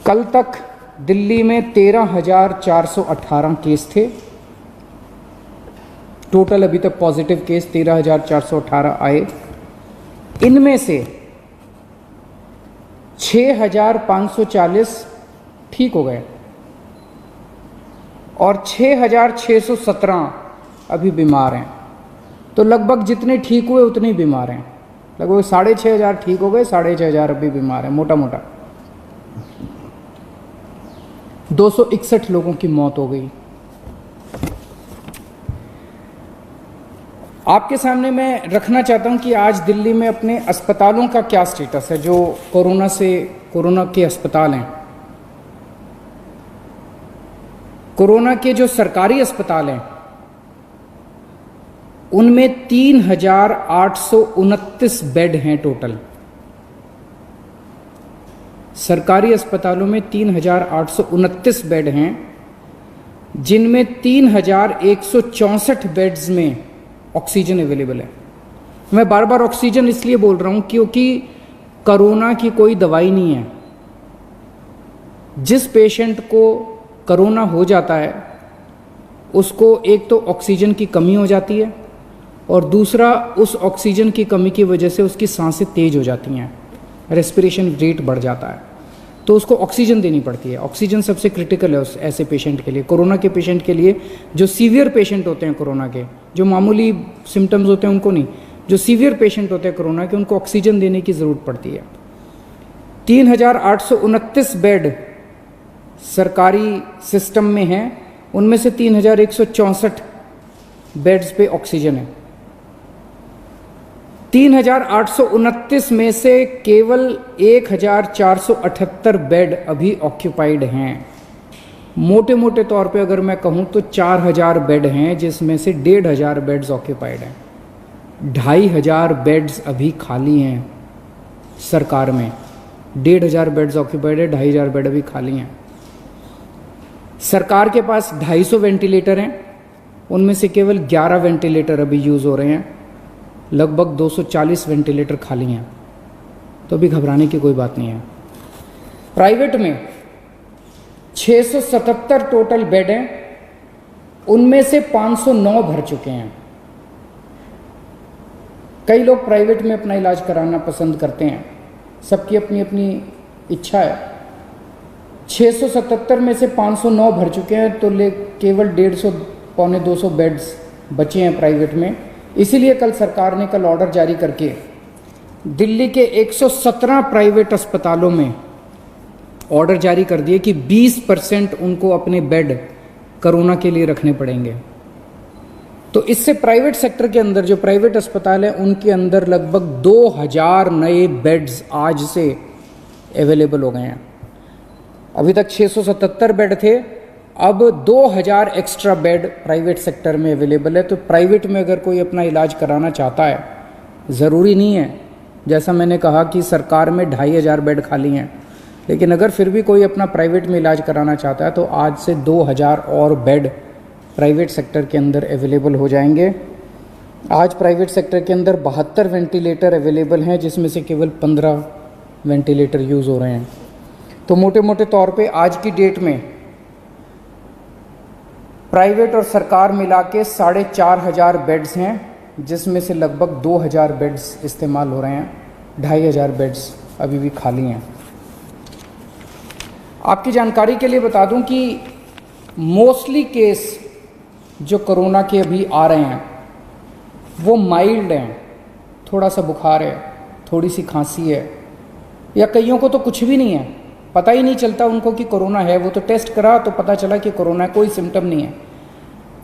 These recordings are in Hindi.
कल तक दिल्ली में 13,418 केस थे टोटल। अभी तक पॉजिटिव केस 13,418 आए। इनमें से 6,540 ठीक हो गए और 6,617 अभी बीमार हैं। तो लगभग जितने ठीक हुए उतने ही बीमार हैं। लगभग 6,500 ठीक हो गए, 6,500 अभी बीमार हैं मोटा मोटा। 261 लोगों की मौत हो गई। आपके सामने मैं रखना चाहता हूं कि आज दिल्ली में अपने अस्पतालों का क्या स्टेटस है, जो कोरोना के अस्पताल हैं। कोरोना के जो सरकारी अस्पताल हैं उनमें 3,829 बेड हैं टोटल। सरकारी अस्पतालों में 3,829 बेड हैं, जिनमें 3,164 बेड्स में ऑक्सीजन अवेलेबल है। मैं बार बार ऑक्सीजन इसलिए बोल रहा हूं क्योंकि कोरोना की कोई दवाई नहीं है। जिस पेशेंट को कोरोना हो जाता है उसको एक तो ऑक्सीजन की कमी हो जाती है और दूसरा उस ऑक्सीजन की कमी की वजह से उसकी सांसें तेज हो जाती हैं, रेस्पिरेशन रेट बढ़ जाता है, तो उसको ऑक्सीजन देनी पड़ती है। ऑक्सीजन सबसे क्रिटिकल है उस ऐसे पेशेंट के लिए, कोरोना के पेशेंट के लिए। जो सीवियर पेशेंट होते हैं कोरोना के, जो मामूली सिम्टम्स होते हैं उनको नहीं, जो सीवियर पेशेंट होते हैं कोरोना के, उनको ऑक्सीजन देने की ज़रूरत पड़ती है। 3,829 बेड सरकारी सिस्टम में हैं, उनमें से 3,164 बेड्स पे ऑक्सीजन है। 3,829 में से केवल 1,478 बेड अभी ऑक्यूपाइड हैं। मोटे मोटे तौर पे अगर मैं कहूँ तो 4,000 बेड हैं, जिसमें से 1,500 बेड्स ऑक्यूपाइड हैं। 2,500 बेड्स अभी खाली हैं सरकार में। 1,500 बेड्स ऑक्यूपाइड है, 2,500 बेड अभी खाली हैं। सरकार के पास 250 वेंटिलेटर हैं, उनमें से केवल 11 वेंटिलेटर अभी यूज़ हो रहे हैं। लगभग 240 वेंटिलेटर खाली हैं, तो अभी घबराने की कोई बात नहीं है। प्राइवेट में 677 टोटल बेड हैं, उनमें से 509 भर चुके हैं। कई लोग प्राइवेट में अपना इलाज कराना पसंद करते हैं, सबकी अपनी अपनी इच्छा है। 677 में से 509 भर चुके हैं, तो केवल 150 पौने 200 बेड्स बचे हैं प्राइवेट में। इसीलिए कल सरकार ने ऑर्डर जारी करके दिल्ली के 117 प्राइवेट अस्पतालों में ऑर्डर जारी कर दिए कि 20% उनको अपने बेड कोरोना के लिए रखने पड़ेंगे। तो इससे प्राइवेट सेक्टर के अंदर जो प्राइवेट अस्पताल हैं उनके अंदर लगभग 2,000 नए बेड्स आज से अवेलेबल हो गए हैं। अभी तक 677 बेड थे, अब 2,000 एक्स्ट्रा बेड प्राइवेट सेक्टर में अवेलेबल है। तो प्राइवेट में अगर कोई अपना इलाज कराना चाहता है, ज़रूरी नहीं है, जैसा मैंने कहा कि सरकार में 2,500 बेड खाली हैं, लेकिन अगर फिर भी कोई अपना प्राइवेट में इलाज कराना चाहता है तो आज से 2,000 और बेड प्राइवेट सेक्टर के अंदर अवेलेबल हो जाएंगे। आज प्राइवेट सेक्टर के अंदर 72 वेंटिलेटर अवेलेबल हैं, जिसमें से केवल 15 वेंटिलेटर यूज़ हो रहे हैं। तो मोटे मोटे तौर पे आज की डेट में प्राइवेट और सरकार मिला के 4,500 बेड्स हैं, जिसमें से लगभग 2,000 बेड्स इस्तेमाल हो रहे हैं, 2,500 बेड्स अभी भी खाली हैं। आपकी जानकारी के लिए बता दूं कि मोस्टली केस जो कोरोना के अभी आ रहे हैं वो माइल्ड हैं, थोड़ा सा बुखार है, थोड़ी सी खांसी है, या कईयों को तो कुछ भी नहीं है, पता ही नहीं चलता उनको कि कोरोना है। वो तो टेस्ट करा तो पता चला कि कोरोना है, कोई सिम्टम नहीं है।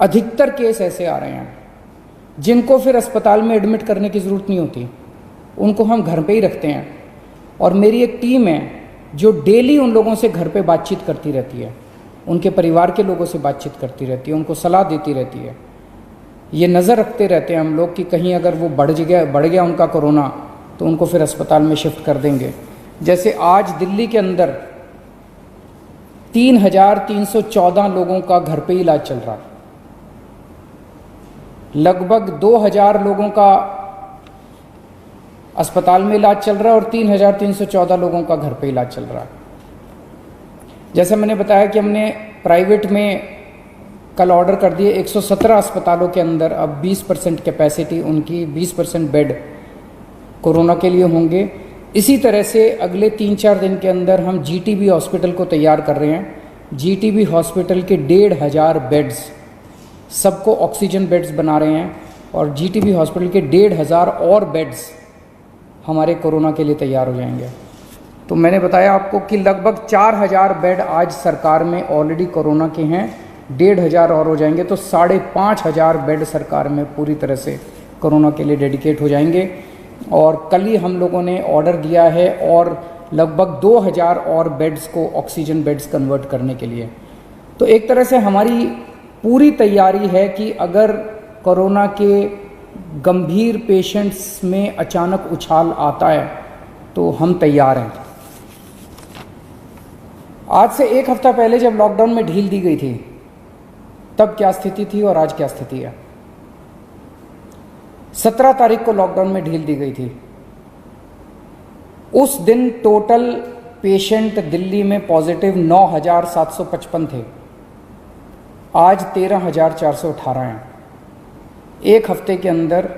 अधिकतर केस ऐसे आ रहे हैं जिनको फिर अस्पताल में एडमिट करने की ज़रूरत नहीं होती, उनको हम घर पे ही रखते हैं। और मेरी एक टीम है जो डेली उन लोगों से घर पे बातचीत करती रहती है, उनके परिवार के लोगों से बातचीत करती रहती है, उनको सलाह देती रहती है। ये नज़र रखते रहते हैं हम लोग कि कहीं अगर वो बढ़ गया उनका कोरोना तो उनको फिर अस्पताल में शिफ्ट कर देंगे। जैसे आज दिल्ली के अंदर 3,314 लोगों का घर पे इलाज चल रहा है, लगभग 2,000 लोगों का अस्पताल में इलाज चल रहा है और 3,314 लोगों का घर पे इलाज चल रहा है। जैसे मैंने बताया कि हमने प्राइवेट में कल ऑर्डर कर दिए 117 अस्पतालों के अंदर अब 20% कैपेसिटी उनकी 20% बेड कोरोना के लिए होंगे। इसी तरह से अगले 3-4 दिन के अंदर हम जीटीबी हॉस्पिटल को तैयार कर रहे हैं। जीटीबी हॉस्पिटल के 1,500 बेड्स सबको ऑक्सीजन बेड्स बना रहे हैं और जीटीबी हॉस्पिटल के 1,500 और बेड्स हमारे कोरोना के लिए तैयार हो जाएंगे। तो मैंने बताया आपको कि लगभग 4,000 बेड आज सरकार में ऑलरेडी कोरोना के हैं, 1,500 और हो जाएंगे तो 5,500 बेड सरकार में पूरी तरह से कोरोना के लिए डेडिकेट हो जाएंगे। और कल ही हम लोगों ने ऑर्डर दिया है और लगभग 2,000 और बेड्स को ऑक्सीजन बेड्स कन्वर्ट करने के लिए। तो एक तरह से हमारी पूरी तैयारी है कि अगर कोरोना के गंभीर पेशेंट्स में अचानक उछाल आता है तो हम तैयार हैं। आज से 1 हफ्ता पहले जब लॉकडाउन में ढील दी गई थी तब क्या स्थिति थी और आज क्या स्थिति है। 17 तारीख को लॉकडाउन में ढील दी गई थी। उस दिन टोटल पेशेंट दिल्ली में पॉजिटिव 9,755 थे, आज 13,418 हैं। 1 हफ्ते के अंदर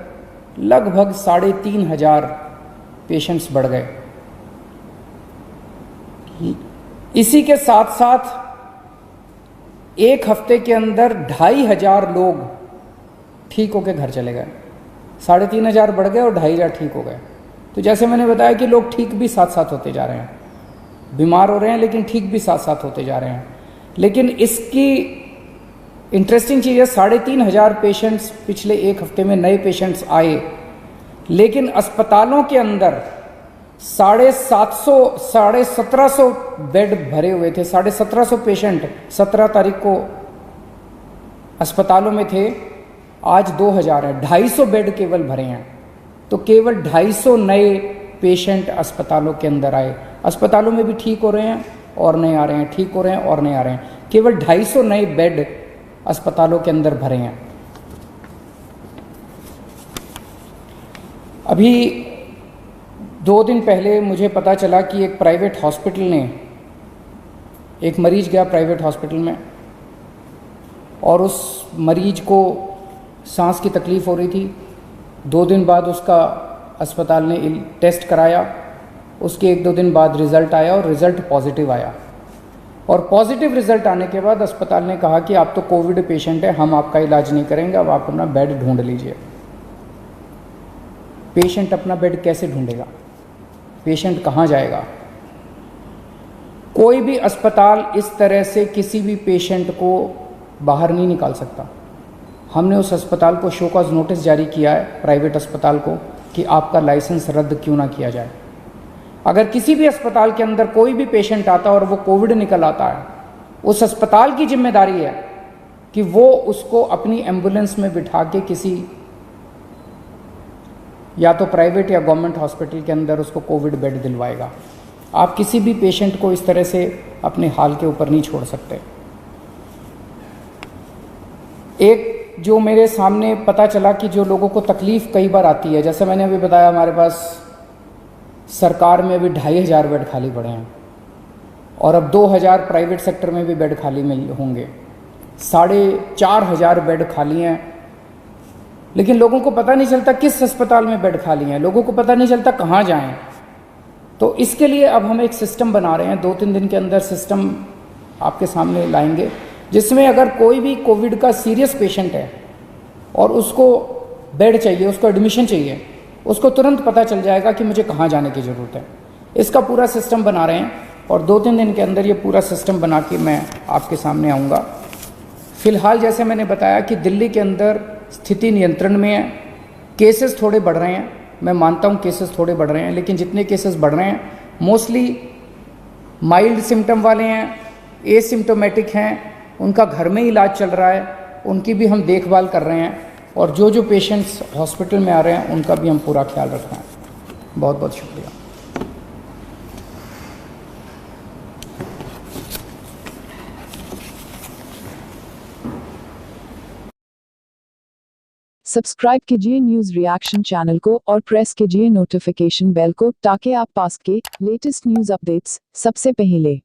लगभग 3,500 पेशेंट्स बढ़ गए। इसी के साथ साथ 1 हफ्ते के अंदर 2,500 लोग ठीक होकर घर चले गए। 3,500 बढ़ गए और 2,500 ठीक हो गए। तो जैसे मैंने बताया कि लोग ठीक भी साथ साथ होते जा रहे हैं, बीमार हो रहे हैं लेकिन ठीक भी साथ साथ होते जा रहे हैं। लेकिन इसकी इंटरेस्टिंग चीज़ है 3,500 पेशेंट्स पिछले 1 हफ्ते में नए पेशेंट्स आए, लेकिन अस्पतालों के अंदर 1,700 बेड भरे हुए थे। 1,750 पेशेंट 17 तारीख को अस्पतालों में थे, आज 2,000 है। 250 बेड केवल भरे हैं। तो केवल 250 नए पेशेंट अस्पतालों के अंदर आए। अस्पतालों में भी ठीक हो रहे हैं और नए आ रहे हैं, ठीक हो रहे हैं और नए आ रहे हैं। केवल 250 नए बेड अस्पतालों के अंदर भरे हैं। अभी 2 दिन पहले मुझे पता चला कि एक प्राइवेट हॉस्पिटल ने, एक मरीज गया प्राइवेट हॉस्पिटल में और उस मरीज को सांस की तकलीफ़ हो रही थी। 2 दिन बाद उसका अस्पताल ने टेस्ट कराया, उसके 1-2 दिन बाद रिज़ल्ट आया और रिज़ल्ट पॉजिटिव आया। और पॉजिटिव रिज़ल्ट आने के बाद अस्पताल ने कहा कि आप तो कोविड पेशेंट है, हम आपका इलाज नहीं करेंगे, अब आप अपना बेड ढूंढ लीजिए। पेशेंट अपना बेड कैसे ढूंढेगा? पेशेंट कहाँ जाएगा? कोई भी अस्पताल इस तरह से किसी भी पेशेंट को बाहर नहीं निकाल सकता। हमने उस अस्पताल को शो कॉज नोटिस जारी किया है, प्राइवेट अस्पताल को, कि आपका लाइसेंस रद्द क्यों ना किया जाए। अगर किसी भी अस्पताल के अंदर कोई भी पेशेंट आता और वो कोविड निकल आता है, उस अस्पताल की जिम्मेदारी है कि वो उसको अपनी एम्बुलेंस में बिठा के किसी या तो प्राइवेट या गवर्नमेंट हॉस्पिटल के अंदर उसको कोविड बेड दिलवाएगा। आप किसी भी पेशेंट को इस तरह से अपने हाल के ऊपर नहीं छोड़ सकते। एक जो मेरे सामने पता चला कि जो लोगों को तकलीफ़ कई बार आती है, जैसे मैंने अभी बताया हमारे पास सरकार में अभी 2,500 बेड खाली पड़े हैं और अब 2,000 प्राइवेट सेक्टर में भी बेड खाली मिल होंगे। 4,500 बेड खाली हैं, लेकिन लोगों को पता नहीं चलता किस अस्पताल में बेड खाली हैं, लोगों को पता नहीं चलता कहाँ जाएं। तो इसके लिए अब हम एक सिस्टम बना रहे हैं, 2-3 दिन के अंदर सिस्टम आपके सामने लाएंगे, जिसमें अगर कोई भी कोविड का सीरियस पेशेंट है और उसको बेड चाहिए, उसको एडमिशन चाहिए, उसको तुरंत पता चल जाएगा कि मुझे कहाँ जाने की ज़रूरत है। इसका पूरा सिस्टम बना रहे हैं और 2-3 दिन के अंदर ये पूरा सिस्टम बना के मैं आपके सामने आऊँगा। फ़िलहाल जैसे मैंने बताया कि दिल्ली के अंदर स्थिति नियंत्रण में है, केसेस थोड़े बढ़ रहे हैं, मैं मानता हूँ केसेस थोड़े बढ़ रहे हैं, लेकिन जितने केसेस बढ़ रहे हैं मोस्टली माइल्ड सिम्टम वाले हैं, एसिम्टोमेटिक हैं, उनका घर में ही इलाज चल रहा है, उनकी भी हम देखभाल कर रहे हैं और जो पेशेंट्स हॉस्पिटल में आ रहे हैं उनका भी हम पूरा ख्याल रख रहे हैं। बहुत बहुत शुक्रिया। सब्सक्राइब कीजिए न्यूज रिएक्शन चैनल को और प्रेस कीजिए नोटिफिकेशन बेल को ताकि आप पास के लेटेस्ट न्यूज अपडेट्स सबसे पहले